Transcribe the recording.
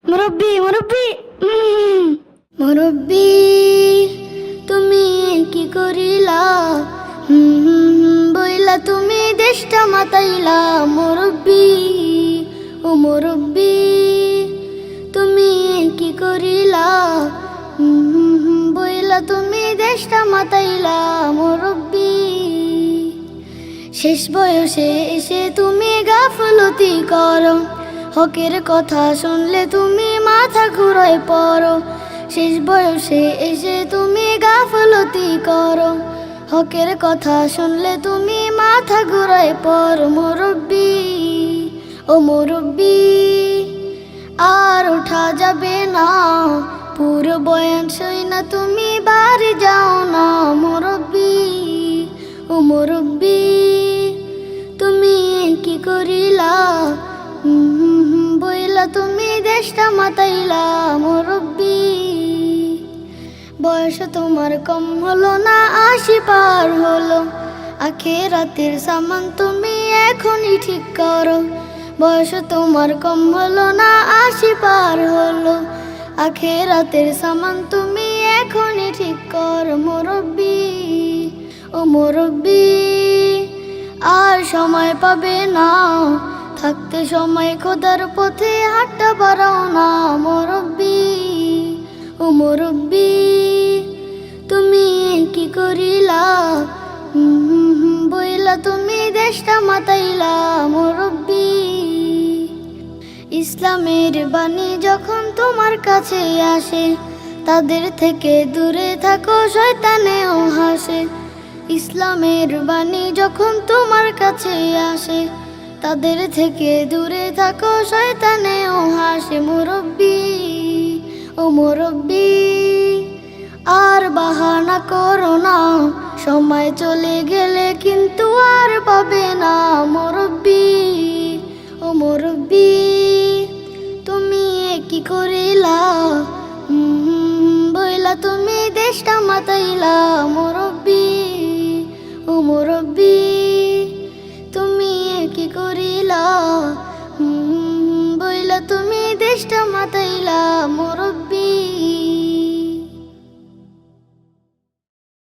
মুরব্বি মুরব্বি মুরব্বি তুমি কি করিলা বইলা তুমি দেশটা মাতাইলা মুরব্বি ও মুরব্বি তুমি কি করিলা বইলা তুমি দেশটা মাতাইলা মুরব্বি শেষ বয়সে এসে তুমি গাফলতি করো হকের কথা শুনলে তুমি মাথা ঘুরায় পড়ো শেষ বয়সে এসে তুমি গাফলতি করো হকের কথা শুনলে তুমি মাথা ঘুরায় পড়ো মুরব্বি ও মুরব্বি আর ওঠা যাবে না পুরো বয়স না তুমি বাড়ি যাও না মুরব্বি ও মুরব্বি তুমি কি করিলা বইলা তুমি দেশটা মাতাইলা মুরব্বি বয়স তোমার কম হলো না 80 পার হলো আখিরাতের সামান তুমি এখনই ঠিক করো বয়স তোমার কম হলো না 80 পার হলো আখিরাতের সামান তুমি এখনই ঠিক করো মুরব্বি ও মুরব্বি আর সময় পাবে না থাকতে সময় খোদার পথে হাঁটা বাড়াও না মুরব্বি ও মুরব্বি তুমি কি করিলা বইলা তুমি দেশটা মাতাইলা মুরব্বি ইসলামের বাণী যখন তোমার কাছে আসে তাদের থেকে দূরে থাকো শয়তানেও হাসে ইসলামের বাণী যখন তোমার কাছে আসে তাদের থেকে দূরে থাকো শয়তানেও হাসে মুরব্বি ও মুরব্বি আর বাহানা করো না সময় চলে গেলে কিন্তু আর পাবে না মুরব্বি ও মুরব্বি তুমি কি করিলা বইলা তুমি দেশটা মাতাইলা মুরব্বি ও মুরব্বি তুমি কি করিলা বইলা তুমি দেশটা মাতাইলা মুরব্বি